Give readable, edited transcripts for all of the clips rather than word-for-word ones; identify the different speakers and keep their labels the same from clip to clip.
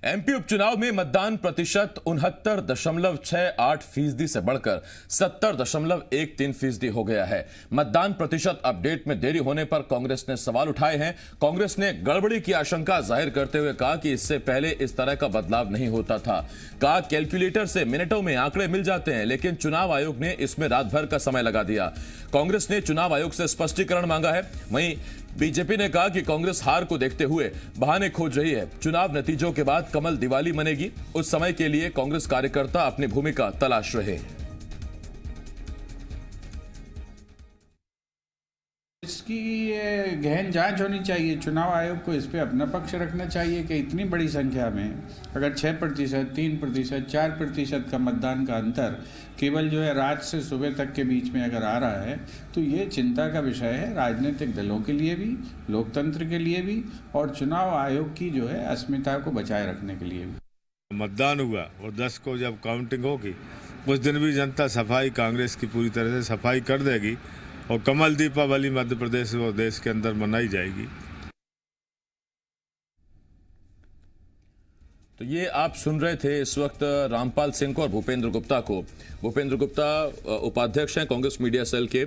Speaker 1: MP उपचुनाव में मतदान प्रतिशत 69.68% से बढ़कर 70.13% हो गया है। मतदान प्रतिशत अपडेट में देरी होने पर कांग्रेस ने सवाल उठाए हैं। कांग्रेस ने गड़बड़ी की आशंका जाहिर करते हुए कहा कि इससे पहले इस तरह का बदलाव नहीं होता था। कहा कैलकुलेटर से मिनटों में आंकड़े मिल जाते हैं, लेकिन चुनाव आयोग ने इसमें रात भर का समय लगा दिया। कांग्रेस ने चुनाव आयोग से स्पष्टीकरण मांगा है। वहीं बीजेपी ने कहा कि कांग्रेस हार को देखते हुए बहाने खोज रही है। चुनाव नतीजों के बाद कमल दिवाली मनेगी, उस समय के लिए कांग्रेस कार्यकर्ता अपनी भूमिका तलाश रहे हैं।
Speaker 2: इसकी गहन जांच होनी चाहिए। चुनाव आयोग को इस पे अपना पक्ष रखना चाहिए कि इतनी बड़ी संख्या में अगर 6%, 3%, 4% का मतदान का अंतर केवल जो है रात से सुबह तक के बीच में अगर आ रहा है, तो ये चिंता का विषय है राजनीतिक दलों के लिए भी, लोकतंत्र के लिए भी और चुनाव आयोग की जो है अस्मिता को बचाए रखने के लिए भी।
Speaker 3: मतदान हुआ और 10 को जब काउंटिंग होगी उस दिन भी जनता सफाई, कांग्रेस की पूरी तरह से सफाई कर देगी और कमल दीपावली मध्य प्रदेश और देश के अंदर मनाई जाएगी।
Speaker 1: तो ये आप सुन रहे थे इस वक्त रामपाल सिंह को और भूपेंद्र गुप्ता को। भूपेंद्र गुप्ता उपाध्यक्ष हैं कांग्रेस मीडिया सेल के,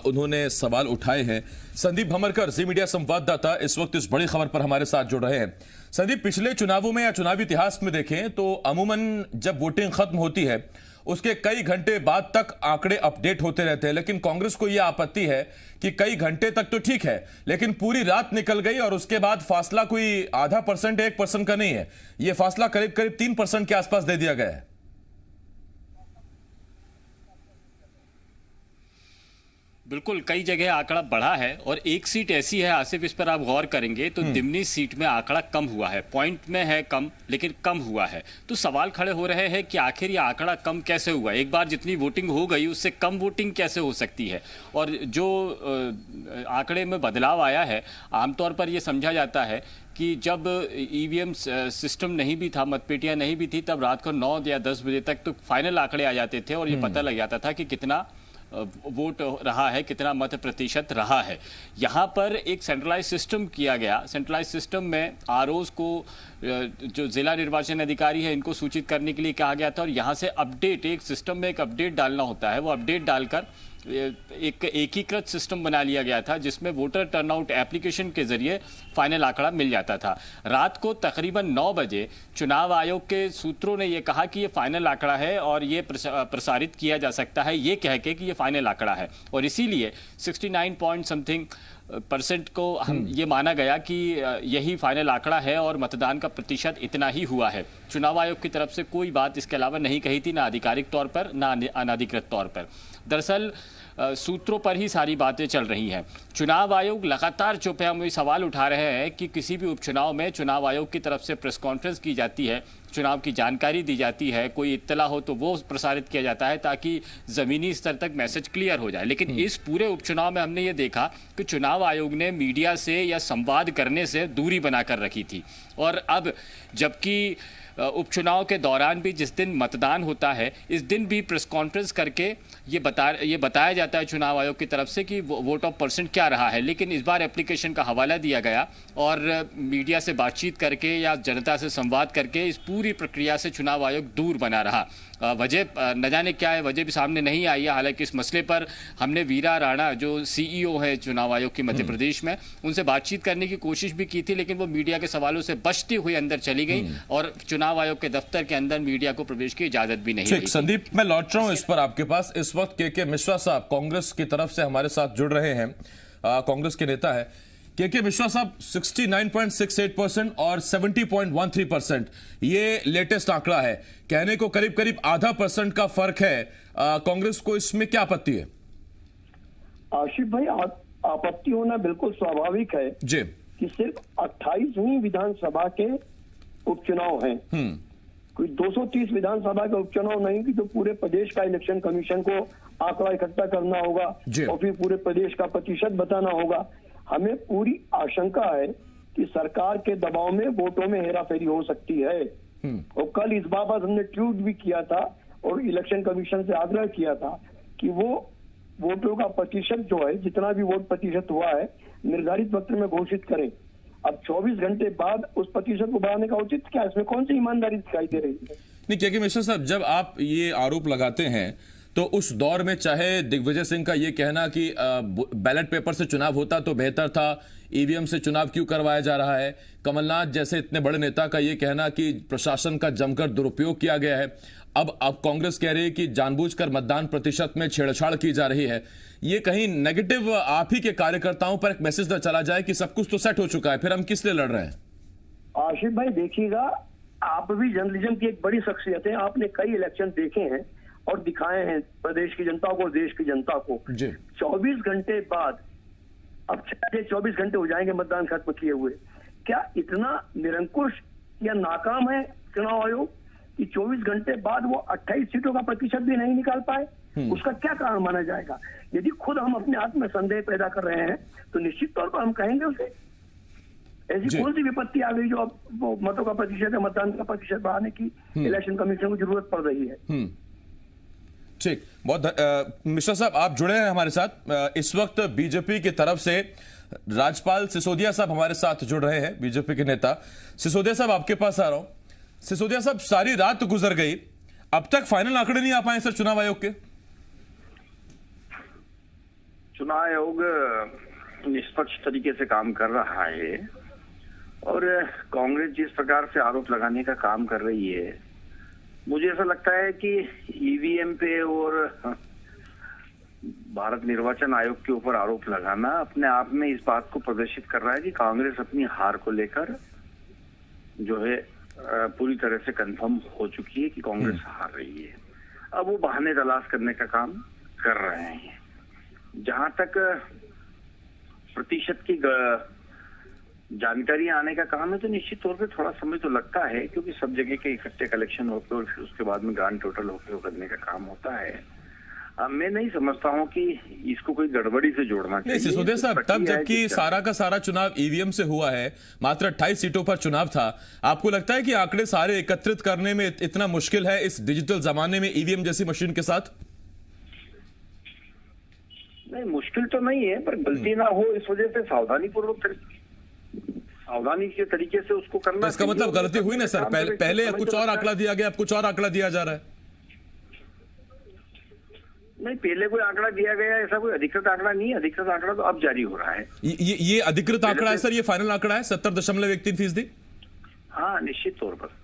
Speaker 1: उन्होंने सवाल उठाए हैं। संदीप भमरकर, जी मीडिया संवाददाता, इस वक्त इस बड़ी खबर पर हमारे साथ जुड़ रहे हैं। संदीप, पिछले चुनावों में या चुनावी इतिहास में देखें तो अमूमन जब वोटिंग खत्म होती है उसके कई घंटे बाद तक आंकड़े अपडेट होते रहते हैं, लेकिन कांग्रेस को यह आपत्ति है कि कई घंटे तक तो ठीक है, लेकिन पूरी रात निकल गई और उसके बाद फासला कोई आधा परसेंट 1% का नहीं है, यह फासला करीब करीब 3% के आसपास दे दिया गया है।
Speaker 4: बिल्कुल, कई जगह आंकड़ा बढ़ा है और एक सीट ऐसी है आसिफ, इस पर आप गौर करेंगे तो दिमनी सीट में आंकड़ा कम हुआ है। पॉइंट में है कम, लेकिन कम हुआ है। तो सवाल खड़े हो रहे हैं कि आखिर ये आंकड़ा कम कैसे हुआ। एक बार जितनी वोटिंग हो गई उससे कम वोटिंग कैसे हो सकती है। और जो आंकड़े में बदलाव आया है, आमतौर पर यह समझा जाता है कि जब ईवीएम सिस्टम नहीं भी था, मतपेटियां नहीं भी थी, तब रात को 9 या 10 बजे तक तो फाइनल आंकड़े आ जाते थे और ये पता लग जाता था कि कितना वोट रहा है, कितना मत प्रतिशत रहा है। यहाँ पर एक सेंट्रलाइज सिस्टम किया गया। सेंट्रलाइज सिस्टम में आरओज को, जो जिला निर्वाचन अधिकारी है, इनको सूचित करने के लिए कहा गया था और यहाँ से अपडेट, एक सिस्टम में एक अपडेट डालना होता है। वो अपडेट डालकर एक एकीकृत सिस्टम बना लिया गया था जिसमें वोटर टर्नआउट एप्लीकेशन के जरिए फाइनल आंकड़ा मिल जाता था। रात को तकरीबन 9 बजे चुनाव आयोग के सूत्रों ने यह कहा कि ये फाइनल आंकड़ा है और ये प्रसारित किया जा सकता है, ये कह के कि ये फाइनल आंकड़ा है। और इसीलिए 69% को हम ये माना गया कि यही फाइनल आंकड़ा है और मतदान का प्रतिशत इतना ही हुआ है। चुनाव आयोग की तरफ से कोई बात इसके अलावा नहीं कही थी, ना आधिकारिक तौर पर ना अनाधिकृत तौर पर। दरअसल सूत्रों पर ही सारी बातें चल रही हैं। चुनाव आयोग लगातार चुप है। हम ये सवाल उठा रहे हैं कि किसी भी उपचुनाव में चुनाव आयोग की तरफ से प्रेस कॉन्फ्रेंस की जाती है, चुनाव की जानकारी दी जाती है, कोई इत्तला हो तो वो प्रसारित किया जाता है ताकि ज़मीनी स्तर तक मैसेज क्लियर हो जाए। लेकिन इस पूरे उपचुनाव में हमने ये देखा कि चुनाव आयोग ने मीडिया से या संवाद करने से दूरी बनाकर रखी थी। और अब जबकि उपचुनाव के दौरान भी जिस दिन मतदान होता है, इस दिन भी प्रेस कॉन्फ्रेंस करके ये बताया जाता है चुनाव आयोग की तरफ से कि वोट ऑफ परसेंट क्या रहा है। लेकिन इस बार एप्लीकेशन का हवाला दिया गया और मीडिया से बातचीत करके या जनता से संवाद करके इस पूरी प्रक्रिया से चुनाव आयोग दूर बना रहा। वजह न जाने क्या है, वजह भी सामने नहीं आई है। हालांकि इस मसले पर हमने वीरा राणा, जो सीईओ है चुनाव आयोग की मध्य प्रदेश में, उनसे बातचीत करने की कोशिश भी की थी, लेकिन वो मीडिया के सवालों से बचती हुई अंदर चली गई और चुनाव आयोग के दफ्तर के अंदर मीडिया को प्रवेश की इजाजत भी नहीं दी।
Speaker 1: संदीप, मैं लौट रहा हूं इस पर आपके पास। इस वक्त के मिश्रा साहब कांग्रेस की तरफ से हमारे साथ जुड़ रहे हैं, कांग्रेस के नेता है। के मिश्रा साहब, 69.68% और 70.13%, ये लेटेस्ट आंकड़ा है। कहने को करीब करीब आधा % का फर्क है। कांग्रेस को इसमें क्या आपत्ति है?
Speaker 5: आशिफ भाई, आपत्ति होना बिल्कुल स्वाभाविक है
Speaker 1: जी, कि
Speaker 5: सिर्फ 28वीं विधानसभा के उपचुनाव हैं। कोई 230 विधानसभा के उपचुनाव नहीं कि तो पूरे प्रदेश का इलेक्शन कमीशन को आंकड़ा इकट्ठा करना होगा और फिर पूरे प्रदेश का प्रतिशत बताना होगा। हमें पूरी आशंका है कि सरकार के दबाव में वोटों में हेराफेरी हो सकती है। और कल इस बाबत हमने ट्वीट भी किया था और इलेक्शन कमीशन से आग्रह किया था कि वो वोटों का प्रतिशत जो है, जितना भी वोट प्रतिशत हुआ है, निर्धारित वक्त में घोषित करें। अब 24 घंटे बाद उस प्रतिशत को बढ़ाने का उचित क्या? इसमें कौन सी ईमानदारी दिखाई दे रही है?
Speaker 1: नहीं, के मिश्रा साहब, जब आप ये आरोप लगाते हैं तो उस दौर में चाहे दिग्विजय सिंह का ये कहना कि बैलेट पेपर से चुनाव होता तो बेहतर था, ईवीएम से चुनाव क्यों करवाया जा रहा है, कमलनाथ जैसे इतने बड़े नेता का ये कहना कि प्रशासन का जमकर दुरुपयोग किया गया है, अब कांग्रेस कह रही है कि जानबूझकर मतदान प्रतिशत में छेड़छाड़ की जा रही है, ये कहीं नेगेटिव आप ही के कार्यकर्ताओं पर एक मैसेज न चला जाए कि सब कुछ तो सेट हो चुका है, फिर हम किस लिए लड़ रहे हैं?
Speaker 5: आशिफ भाई देखिएगा, आप भी जर्नलिज्म की एक बड़ी शख्सियत है, आपने कई इलेक्शन देखे हैं और दिखाए हैं प्रदेश की जनता को, देश की जनता को। 24 घंटे बाद, अब 24 घंटे हो जाएंगे मतदान खत्म किए हुए, क्या इतना निरंकुश या नाकाम है चुनाव आयोग कि 24 घंटे बाद वो 28 सीटों का प्रतिशत भी नहीं निकाल पाए? उसका क्या कारण माना जाएगा? यदि खुद हम अपने आत्म में संदेह पैदा कर रहे हैं तो निश्चित तौर पर हम कहेंगे उसे ऐसी कौन सी विपत्ति आ गई जो अब वो मतों का प्रतिशत या मतदान का प्रतिशत बढ़ाने की इलेक्शन कमीशन को जरूरत पड़ रही है।
Speaker 1: ठीक, बहुत मिश्रा साहब आप जुड़े हैं हमारे साथ। इस वक्त बीजेपी की तरफ से राजपाल सिसोदिया साहब हमारे साथ जुड़ रहे हैं, बीजेपी के नेता। सिसोदिया साहब आपके पास आ रहा हूं। सिसोदिया साहब, सारी रात गुजर गई, अब तक फाइनल आंकड़े नहीं आ पाए सर चुनाव आयोग के?
Speaker 6: चुनाव आयोग निष्पक्ष तरीके से काम कर रहा है और कांग्रेस जिस प्रकार से आरोप लगाने का काम कर रही है, मुझे ऐसा लगता है कि ईवीएम पे और भारत निर्वाचन आयोग के ऊपर आरोप लगाना अपने आप में इस बात को प्रदर्शित कर रहा है कि कांग्रेस अपनी हार को लेकर जो है पूरी तरह से कंफर्म हो चुकी है कि कांग्रेस हार रही है। अब वो बहाने तलाश करने का काम कर रहे हैं। जहां तक प्रतिशत की जानकारी आने का काम है तो निश्चित तौर पे थोड़ा समय तो लगता है, क्योंकि सब जगह के इकट्ठे कलेक्शन होकर और फिर उसके बाद में ग्रांड टोटल होकर करने का काम होता है। मैं नहीं समझता हूं कि इसको कोई गड़बड़ी से जोड़ना चाहिए।
Speaker 1: सिसोदिया साहब, तब जबकि सारा का सारा चुनाव ईवीएम से हुआ है, मात्र 28 सीटों पर चुनाव था, आपको लगता है कि आंकड़े सारे एकत्रित करने में इतना मुश्किल है इस डिजिटल जमाने में ईवीएम जैसी मशीन के साथ?
Speaker 6: नहीं, मुश्किल तो नहीं है, पर गलती ना हो इस वजह से सावधानी के तरीके से उसको करना।
Speaker 1: तो इसका मतलब गलती हुई ना सर? पहले कुछ और आंकड़ा दिया गया, अब कुछ और आंकड़ा दिया जा रहा है।
Speaker 6: नहीं, पहले कोई आंकड़ा दिया गया, ऐसा कोई अधिकृत आंकड़ा नहीं है। अधिकृत आंकड़ा तो अब जारी हो रहा है।
Speaker 1: ये अधिकृत आंकड़ा है सर? ये फाइनल आंकड़ा है 70.13%?
Speaker 6: हाँ, निश्चित तौर पर।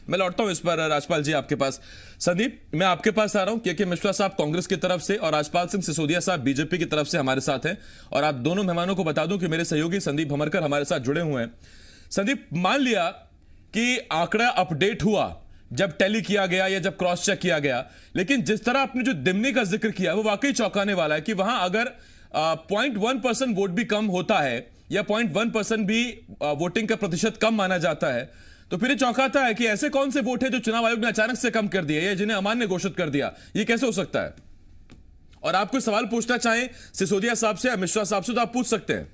Speaker 1: मैं लौटता हूं इस पर राजपाल जी आपके पास। संदीप, मैं आपके पास आ रहा हूं। के मिश्रा साहब कांग्रेस की तरफ से और राजपाल सिंह सिसोदिया साहब बीजेपी की तरफ से हमारे साथ हैं, और आप दोनों मेहमानों को बता दूं कि मेरे सहयोगी संदीप भमरकर हमारे साथ जुड़े हुए हैं। संदीप, मान लिया कि आंकड़ा अपडेट हुआ जब टैली किया गया या जब क्रॉस चेक किया गया, लेकिन जिस तरह आपने जो दिमनी का जिक्र किया वो वाकई चौंकाने वाला है कि वहां अगर 0.1% वोट भी कम होता है या 0.1% भी वोटिंग का प्रतिशत कम माना जाता है, तो फिर ये चौंकाता है कि ऐसे कौन से वोट है जो चुनाव आयोग ने अचानक से कम कर दिए या जिन्हें अमान्य घोषित कर दिया। ये कैसे हो सकता है? और आप कोई सवाल पूछना चाहें सिसोदिया साहब से या मिश्रा साहब से तो आप पूछ सकते हैं।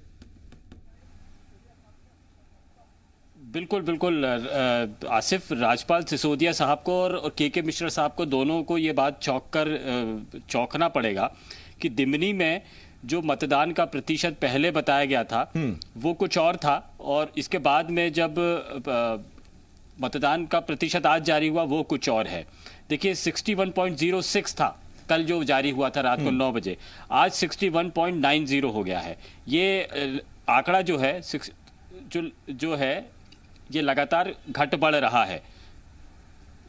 Speaker 4: बिल्कुल बिल्कुल आसिफ, राजपाल सिसोदिया साहब को और के मिश्रा साहब को दोनों को ये बात चौंकना पड़ेगा कि दिमनी में जो मतदान का प्रतिशत पहले बताया गया था वो कुछ और था, और इसके बाद में जब मतदान का प्रतिशत आज जारी हुआ वो कुछ और है। देखिए 61.06 था कल जो जारी हुआ था रात को 9 बजे, आज 61.90 हो गया है। ये आंकड़ा जो है जो है ये लगातार घट बढ़ रहा है,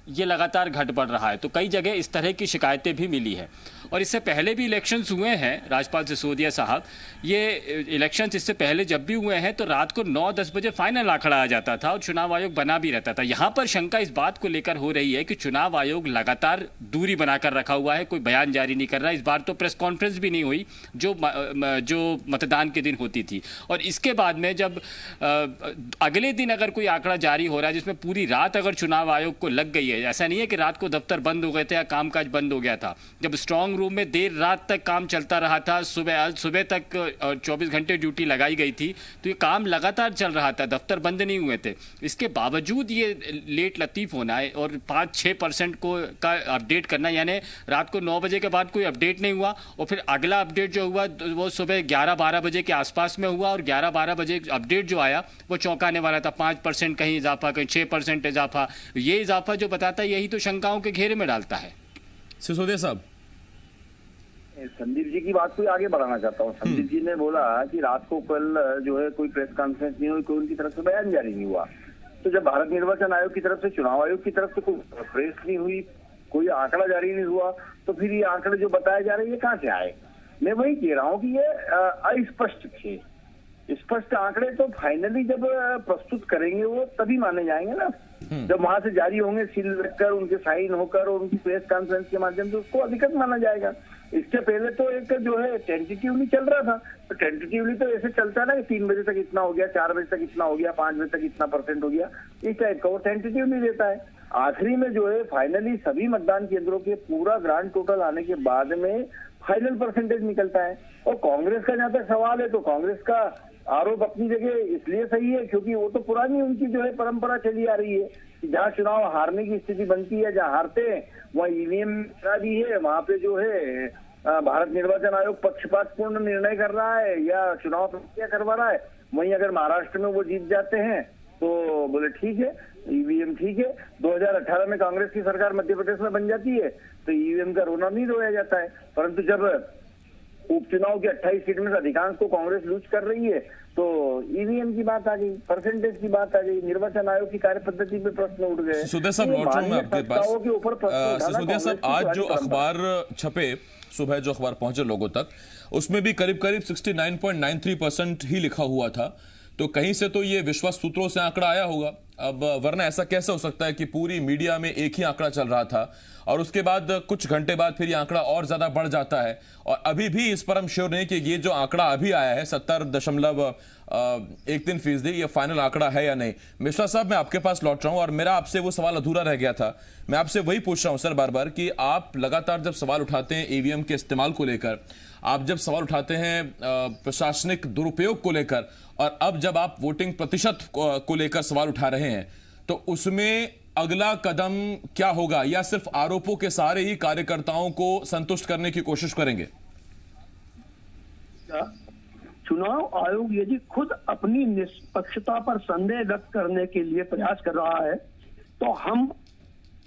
Speaker 4: ये लगातार घट बढ़ रहा है। तो कई जगह इस तरह की शिकायतें भी मिली है, और इससे पहले भी इलेक्शंस हुए हैं राजपाल सिसोदिया साहब। ये इलेक्शंस इससे पहले जब भी हुए हैं तो रात को 9-10 बजे फाइनल आंकड़ा आ जाता था और चुनाव आयोग बना भी रहता था। यहाँ पर शंका इस बात को लेकर हो रही है कि चुनाव आयोग लगातार दूरी बनाकर रखा हुआ है, कोई बयान जारी नहीं कर रहा। इस बार तो प्रेस कॉन्फ्रेंस भी नहीं हुई जो मतदान के दिन होती थी, और इसके बाद में जब अगले दिन अगर कोई आंकड़ा जारी हो रहा है जिसमें पूरी रात अगर चुनाव आयोग को लग गई है है। ऐसा नहीं है कि रात को दफ्तर बंद हो गए थे या कामकाज बंद हो गया था। जब स्ट्रांग रूम में देर रात तक काम चलता रहा था, सुबह तक 24 घंटे ड्यूटी लगाई गई थी, तो ये काम लगातार चल रहा था, दफ्तर बंद नहीं हुए थे। इसके बावजूद ये लेट लतीफ़ होना है और 5-6% का अपडेट करना, यानी रात को 9 बजे के बाद कोई अपडेट नहीं हुआ और फिर अगला अपडेट जो हुआ वो सुबह 11-12 बजे के आसपास में हुआ और 11-12 बजे अपडेट जो आया वो चौंकाने वाला था। 5% कहीं इजाफा, कहीं 6% इजाफा। ये इजाफा जो बताता है यही तो शंकाओं के घेरे में डालता है।
Speaker 1: सिसोदिया साहब,
Speaker 6: संदीप जी की बात को आगे बढ़ाना चाहता हूँ। संदीप जी ने बोला कि रात को कल जो है कोई प्रेस कॉन्फ्रेंस नहीं हुई, कोई उनकी तरफ से बयान जारी नहीं हुआ। तो जब भारत निर्वाचन आयोग की तरफ से, चुनाव आयोग की तरफ से कोई प्रेस नहीं हुई, कोई आंकड़ा जारी नहीं हुआ, तो फिर ये आंकड़े जो बताए जा रहे हैं ये कहाँ से आए? मैं वही कह रहा हूँ कि ये अस्पष्ट थे। स्पष्ट आंकड़े तो फाइनली जब प्रस्तुत करेंगे वो तभी माने जाएंगे ना, जब वहां से जारी होंगे, सील रखकर, उनके साइन होकर और उनकी प्रेस कॉन्फ्रेंस के माध्यम से उसको अधिकृत माना जाएगा। इससे पहले तो एक जो है टेंटेटिवली चल रहा था, तो टेंटेटिवली तो ऐसे चलता है ना कि 3 बजे तक इतना हो गया, 4 बजे तक इतना हो गया, 5 बजे तक इतना % हो गया, इस टाइप का वो टेंटेटिवली देता है। आखिरी में जो है फाइनली सभी मतदान केंद्रों के पूरा ग्रांड टोटल आने के बाद में फाइनल % निकलता है। और कांग्रेस का जहां तक सवाल है तो कांग्रेस का आरोप अपनी जगह इसलिए सही है क्योंकि वो तो पुरानी उनकी जो है परंपरा चली आ रही है कि जहाँ चुनाव हारने की स्थिति बनती है, जहाँ हारते हैं वहाँ ईवीएम भी है, वहाँ पे जो है भारत निर्वाचन आयोग पक्षपातपूर्ण निर्णय कर रहा है या चुनाव प्रक्रिया करवा रहा है। वहीं अगर महाराष्ट्र में वो जीत जाते हैं तो बोले ठीक है, ईवीएम ठीक है। 2018 में कांग्रेस की सरकार मध्य प्रदेश में बन जाती है तो ईवीएम का रोना नहीं रोया जाता है। परंतु जब उपचुनाव की 28 सीट में से अधिकांश को कांग्रेस लूज कर रही है तो ईवीएम की बात आ गई, % की बात आ गई, निर्वाचन आयोग की कार्य पद्धति पे प्रश्न उठ गए।
Speaker 1: सिसोदिया साहब, लौट रहा हूं मैं आपके पास। सिसोदिया साहब, आज जो अखबार छपे, सुबह जो अखबार पहुंचे लोगों तक, उसमें भी करीब 69.93% ही लिखा हुआ था। तो कहीं से तो ये विश्वास सूत्रों से आंकड़ा आया होगा। अब वरना ऐसा कैसे हो सकता है कि पूरी मीडिया में एक ही आंकड़ा चल रहा था और उसके बाद कुछ घंटे बाद फिर ये आंकड़ा और ज्यादा बढ़ जाता है और अभी भी इस पर हम श्योर नहीं कि ये जो आंकड़ा अभी आया है 70.13% ये फाइनल आंकड़ा है या नहीं। मिश्रा साहब, मैं आपके पास लौट रहा हूं और मेरा आपसे वो सवाल अधूरा रह गया था। मैं आपसे वही पूछ रहा हूं सर बार बार कि आप लगातार जब सवाल उठाते हैं ईवीएम के इस्तेमाल को लेकर, आप जब सवाल उठाते हैं प्रशासनिक दुरुपयोग को लेकर और अब जब आप वोटिंग प्रतिशत को लेकर सवाल उठा रहे हैं, तो उसमें अगला कदम क्या होगा या सिर्फ आरोपों के सहारे ही कार्यकर्ताओं को संतुष्ट करने की कोशिश करेंगे?
Speaker 5: चुनाव आयोग यदि खुद अपनी निष्पक्षता पर संदेह व्यक्त करने के लिए प्रयास कर रहा है तो हम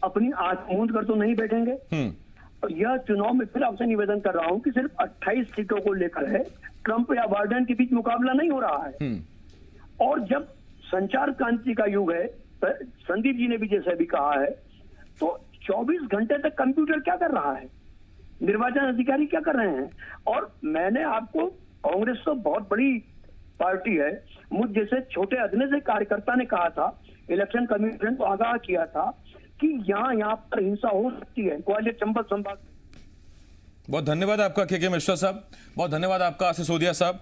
Speaker 5: अपनी आंख मूंद कर तो नहीं बैठेंगे। यह चुनाव में फिर आपसे निवेदन कर रहा हूं कि सिर्फ 28 सीटों को लेकर है, ट्रंप या बाइडेन के बीच मुकाबला नहीं हो रहा है। और जब संचार क्रांति का युग है, संदीप जी ने भी जैसा भी कहा है, तो 24 घंटे तक कंप्यूटर क्या कर रहा है, निर्वाचन अधिकारी क्या कर रहे हैं। और मैंने आपको, कांग्रेस तो बहुत बड़ी पार्टी है, मुझ जैसे छोटे अदने से कार्यकर्ता ने कहा था, इलेक्शन कमीशन को आगाह किया था कि यहाँ पर हिंसा हो सकती है। ग्वालियर चंबल संभाग।
Speaker 1: बहुत धन्यवाद आपका के मिश्रा साहब, बहुत धन्यवाद आपका सिसोदिया साहब।